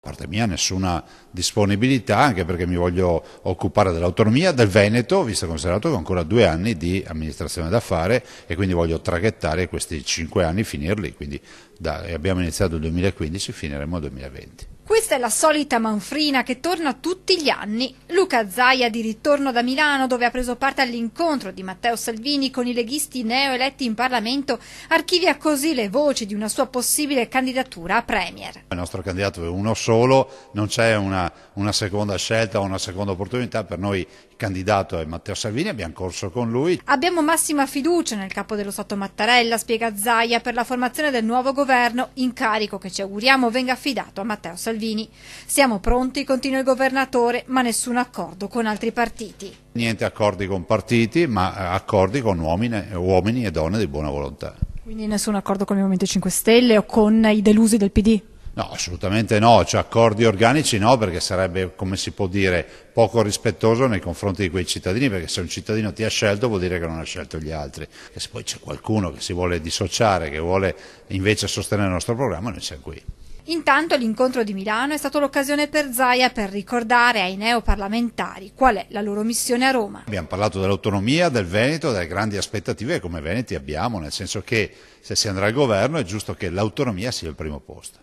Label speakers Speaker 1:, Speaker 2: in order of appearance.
Speaker 1: Da parte mia nessuna disponibilità, anche perché mi voglio occupare dell'autonomia del Veneto, visto e considerato che ho ancora 2 anni di amministrazione da fare e quindi voglio traghettare questi 5 anni, finirli, quindi abbiamo iniziato il 2015, finiremo il 2020.
Speaker 2: Questa è la solita manfrina che torna tutti gli anni. Luca Zaia, di ritorno da Milano, dove ha preso parte all'incontro di Matteo Salvini con i leghisti neoeletti in Parlamento, archivia così le voci di una sua possibile candidatura a Premier.
Speaker 1: Il nostro candidato è uno solo, non c'è una seconda scelta o una seconda opportunità, per noi il candidato è Matteo Salvini, abbiamo corso con lui.
Speaker 2: Abbiamo massima fiducia nel capo dello Stato Mattarella, spiega Zaia, per la formazione del nuovo governo, incarico che ci auguriamo venga affidato a Matteo Salvini. Siamo pronti, continua il governatore, ma nessun accordo con altri partiti.
Speaker 1: Niente accordi con partiti, ma accordi con uomini e donne di buona volontà.
Speaker 2: Quindi nessun accordo con il Movimento 5 Stelle o con i delusi del PD?
Speaker 1: No, assolutamente no, cioè accordi organici no, perché sarebbe, come si può dire, poco rispettoso nei confronti di quei cittadini, perché se un cittadino ti ha scelto vuol dire che non ha scelto gli altri. E se poi c'è qualcuno che si vuole dissociare, che vuole invece sostenere il nostro programma, noi siamo qui.
Speaker 2: Intanto l'incontro di Milano è stato l'occasione per Zaia per ricordare ai neoparlamentari qual è la loro missione a Roma.
Speaker 1: Abbiamo parlato dell'autonomia del Veneto, delle grandi aspettative che come veneti abbiamo, nel senso che se si andrà al governo è giusto che l'autonomia sia il primo posto.